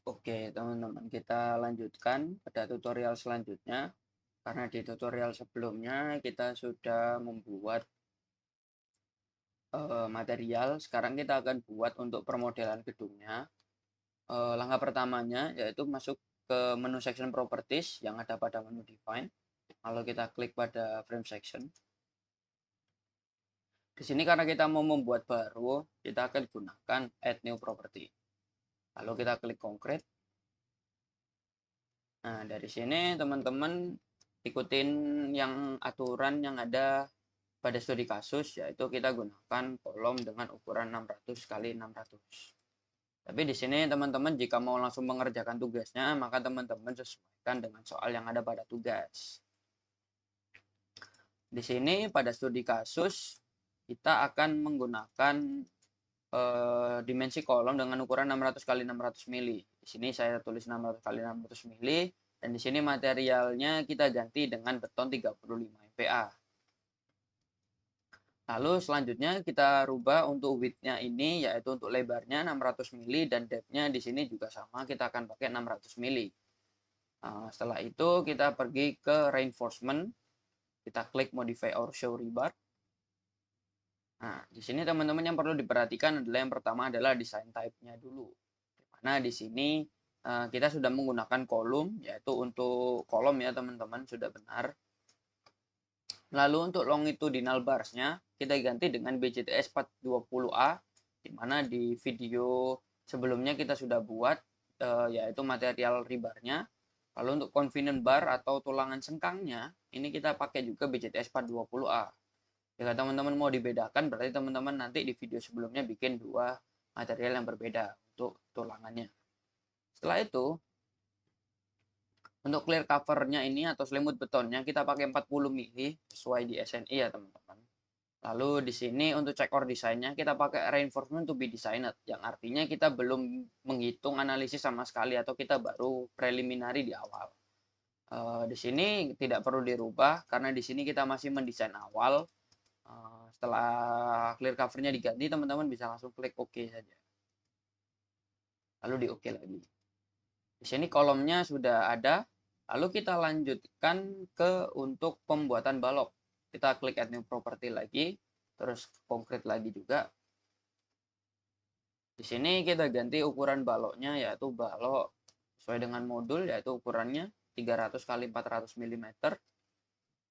Oke, teman-teman, kita lanjutkan pada tutorial selanjutnya. Karena di tutorial sebelumnya kita sudah membuat material, sekarang kita akan buat untuk permodelan gedungnya. Langkah pertamanya yaitu masuk ke menu section properties yang ada pada menu define. Lalu kita klik pada frame section. Di sini karena kita mau membuat baru, kita akan gunakan add new property. Lalu kita klik concrete. Nah, dari sini teman-teman ikutin yang aturan yang ada pada studi kasus, yaitu kita gunakan kolom dengan ukuran 600 kali 600. Tapi di sini teman-teman jika mau langsung mengerjakan tugasnya, maka teman-teman sesuaikan dengan soal yang ada pada tugas. Di sini pada studi kasus kita akan menggunakan dimensi kolom dengan ukuran 600 kali 600 mili. Di sini saya tulis 600 kali 600 mili dan di sini materialnya kita ganti dengan beton 35 MPa. Lalu selanjutnya kita rubah untuk width-nya ini yaitu untuk lebarnya 600 mili dan depth-nya di sini juga sama, kita akan pakai 600 mili. Nah, setelah itu kita pergi ke reinforcement, kita klik modify or show rebar. Nah, di sini teman-teman yang perlu diperhatikan adalah yang pertama adalah design type-nya dulu. Dimana di sini kita sudah menggunakan kolom, yaitu untuk kolom ya teman-teman, sudah benar. Lalu untuk longitudinal bars-nya kita ganti dengan BJTS 420A, dimana di video sebelumnya kita sudah buat yaitu material rebarnya. Lalu untuk convenient bar atau tulangan sengkangnya ini kita pakai juga BJTS 420A. Jika teman-teman mau dibedakan berarti teman-teman nanti di video sebelumnya bikin dua material yang berbeda untuk tulangannya. Setelah itu untuk clear covernya ini atau selimut betonnya kita pakai 40 mili sesuai di SNI ya teman-teman. Lalu di sini untuk check or desainnya kita pakai reinforcement to be designed yang artinya kita belum menghitung analisis sama sekali atau kita baru preliminary di awal. Di sini tidak perlu dirubah karena di sini kita masih mendesain awal. Setelah clear covernya diganti teman-teman bisa langsung klik OK saja. Lalu di OK lagi. Di sini kolomnya sudah ada. Lalu kita lanjutkan ke untuk pembuatan balok. Kita klik add new property lagi, terus konkret lagi juga. Di sini kita ganti ukuran baloknya yaitu balok sesuai dengan modul yaitu ukurannya 300 kali 400 mm.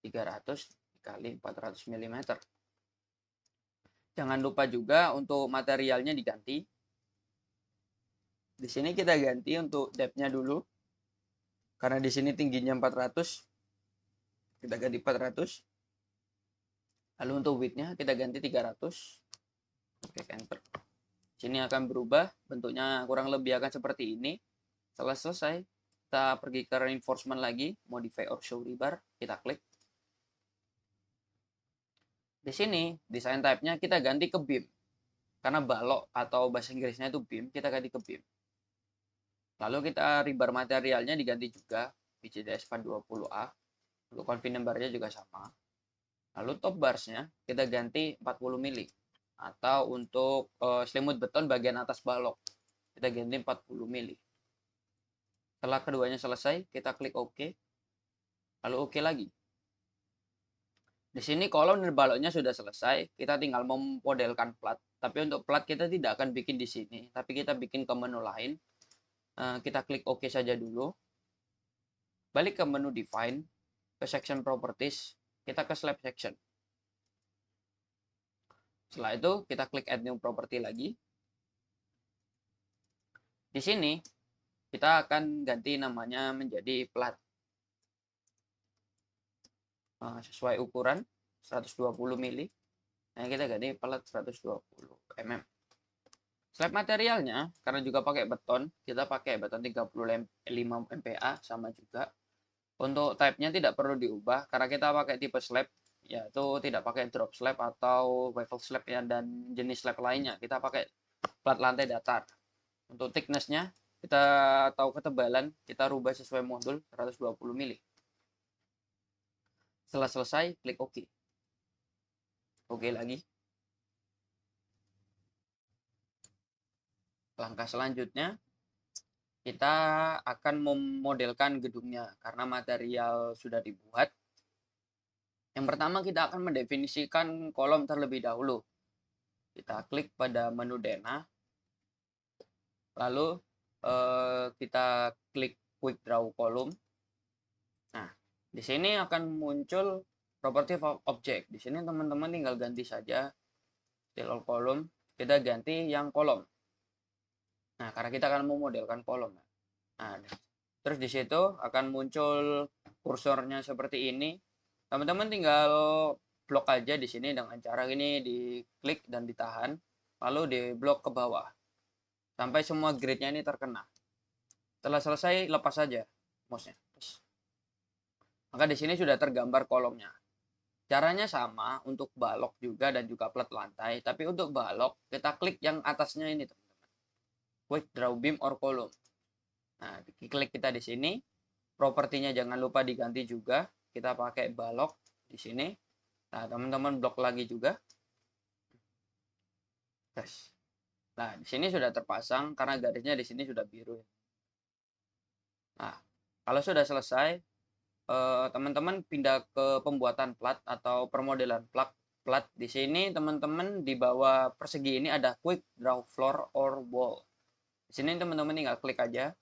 300 kali 400 mm. Jangan lupa juga untuk materialnya diganti. Di sini kita ganti untuk depth-nya dulu. Karena di sini tingginya 400. Kita ganti 400. Lalu untuk width-nya kita ganti 300. Oke, enter. Sini akan berubah, bentuknya kurang lebih akan seperti ini. Setelah selesai, kita pergi ke reinforcement lagi, modify or show rebar, kita klik. Di sini, design type-nya kita ganti ke beam. Karena balok atau bahasa Inggrisnya itu beam, kita ganti ke beam. Lalu kita rebar materialnya diganti juga, BJDS 420A. Untuk convenient bar-nya juga sama. Lalu top bars-nya kita ganti 40 mili. Atau untuk selimut beton bagian atas balok, kita ganti 40 mili. Setelah keduanya selesai, kita klik OK. Lalu OK lagi. Di sini kolom dan baloknya sudah selesai, kita tinggal memodelkan plat. Tapi untuk plat kita tidak akan bikin di sini, tapi kita bikin ke menu lain. Kita klik OK saja dulu. Balik ke menu define, ke section properties, kita ke slab section. Setelah itu kita klik add new property lagi. Di sini kita akan ganti namanya menjadi plat. Sesuai ukuran 120 mili. Nah, kita ganti plat 120 mm. Slab materialnya karena juga pakai beton, kita pakai beton 35 MPa sama juga. Untuk type-nya tidak perlu diubah karena kita pakai tipe slab yaitu tidak pakai drop slab atau waffle slab ya dan jenis slab lainnya. Kita pakai plat lantai datar. Untuk thickness-nya kita tahu ketebalan, kita rubah sesuai modul 120 mili. Setelah selesai, klik OK. OK lagi. Langkah selanjutnya, kita akan memodelkan gedungnya karena material sudah dibuat. Yang pertama kita akan mendefinisikan kolom terlebih dahulu. Kita klik pada menu denah, lalu kita klik quick draw column. Nah, di sini akan muncul property object. Di sini teman-teman tinggal ganti saja style all column, kita ganti yang kolom. Nah, karena kita akan memodelkan kolom. Nah, terus di situ akan muncul kursornya seperti ini. Teman-teman tinggal blok aja di sini dengan cara ini, diklik dan ditahan, lalu di blok ke bawah sampai semua grid-nya ini terkena. Setelah selesai, lepas saja mouse-nya. Maka di sini sudah tergambar kolomnya. Caranya sama untuk balok juga dan juga plat lantai, tapi untuk balok kita klik yang atasnya ini, teman-teman. Quick draw beam or column. Nah, klik kita di sini. Propertinya jangan lupa diganti juga. Kita pakai balok di sini. Nah, teman-teman blok lagi juga. Yes. Nah, di sini sudah terpasang karena garisnya di sini sudah biru. Nah, kalau sudah selesai, teman-teman pindah ke pembuatan plat atau permodelan plat. Di sini teman-teman di bawah persegi ini ada quick draw floor or wall. Di sini teman-teman tinggal klik aja.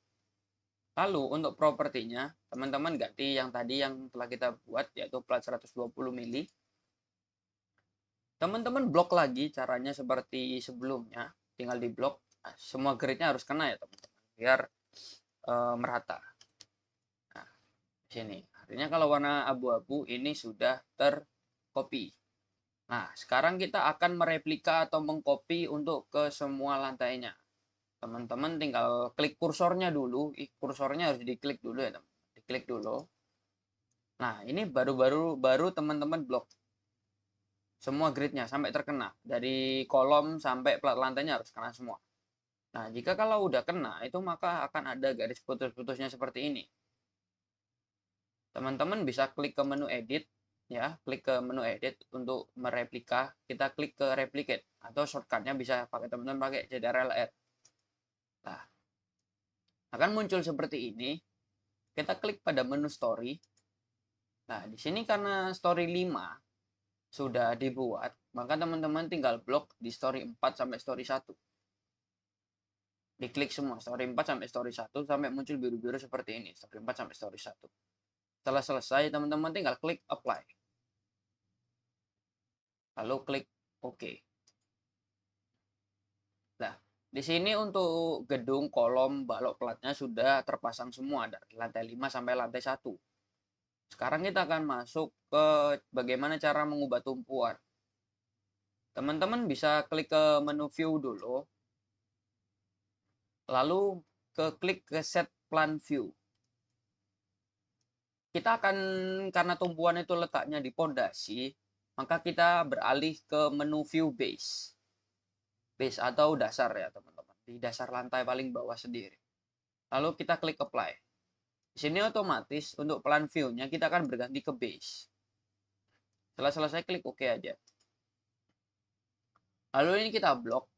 Lalu untuk propertinya, teman-teman ganti yang tadi yang telah kita buat, yaitu plat 120 mili. Teman-teman blok lagi caranya seperti sebelumnya, tinggal di blok. Nah, semua gridnya harus kena ya teman-teman, biar merata. Nah, sini. Artinya kalau warna abu-abu ini sudah tercopy. Nah, sekarang kita akan mereplika atau mengcopy untuk ke semua lantainya. Teman-teman tinggal klik kursornya dulu. Kursornya harus diklik dulu ya teman. Diklik dulu. Nah, ini baru teman-teman blok semua gridnya sampai terkena. Dari kolom sampai plat lantainya harus kena semua. Nah, jika kalau udah kena, itu maka akan ada garis putus-putusnya seperti ini. Teman-teman bisa klik ke menu edit, ya, klik ke menu edit untuk mereplika. Kita klik ke replicate atau shortcutnya bisa pakai teman-teman pakai CTRL-R. Nah, akan muncul seperti ini. Kita klik pada menu story. Nah, di sini karena story 5 sudah dibuat, maka teman-teman tinggal blok di story 4 sampai story 1. Diklik semua story 4 sampai story 1 sampai muncul biru-biru seperti ini, story 4 sampai story 1. Setelah selesai, teman-teman tinggal klik apply. Lalu klik OK. Nah, di sini untuk gedung, kolom, balok platnya sudah terpasang semua dari lantai 5 sampai lantai 1. Sekarang kita akan masuk ke bagaimana cara mengubah tumpuan. Teman-teman bisa klik ke menu view dulu. Lalu klik ke set plan view. Kita akan, karena tumpuan itu letaknya di pondasi, maka kita beralih ke menu view base. Base atau dasar ya teman-teman. Di dasar lantai paling bawah sendiri. Lalu kita klik apply. Di sini otomatis untuk plan view-nya kita akan berganti ke base. Setelah selesai klik OK aja. Lalu ini kita blok.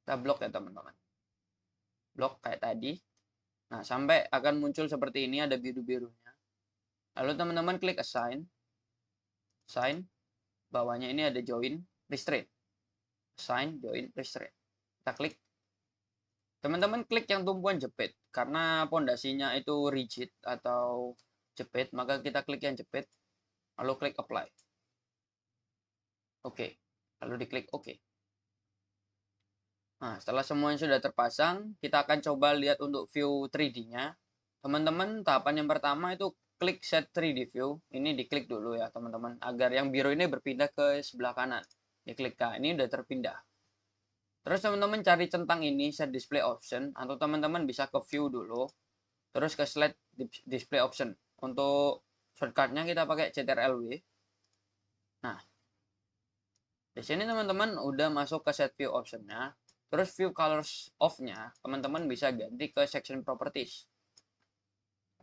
Kita blok ya teman-teman. Blok kayak tadi. Nah, sampai akan muncul seperti ini, ada biru-birunya. Lalu teman-teman klik assign. Assign. Bawahnya ini ada join, restraint. Assign, join, restraint. Kita klik. Teman-teman klik yang tumpuan jepit. Karena pondasinya itu rigid atau jepit, maka kita klik yang jepit. Lalu klik apply. Oke. Lalu diklik OK. Nah, setelah semuanya sudah terpasang, kita akan coba lihat untuk view 3D-nya. Teman-teman, tahapan yang pertama itu klik set 3D view. Ini diklik dulu ya, teman-teman. Agar yang biru ini berpindah ke sebelah kanan. Diklik, nah, ini udah terpindah. Terus teman-teman cari centang ini, set display option. Atau teman-teman bisa ke view dulu. Terus ke slide display option. Untuk shortcutnya kita pakai CTRL-W. Nah, di sini teman-teman udah masuk ke set view optionnya. Terus view colors off-nya, teman-teman bisa ganti ke section properties.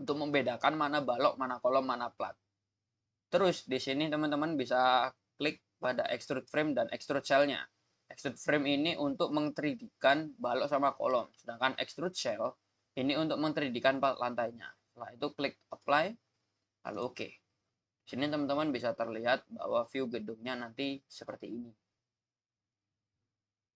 Untuk membedakan mana balok, mana kolom, mana plat. Terus di sini teman-teman bisa klik pada extrude frame dan extrude cell-nya. Extrude frame ini untuk meng-3D-kan balok sama kolom, sedangkan extrude shell ini untuk meng-3D-kan lantainya. Setelah itu klik apply, lalu oke. Sini teman-teman bisa terlihat bahwa view gedungnya nanti seperti ini.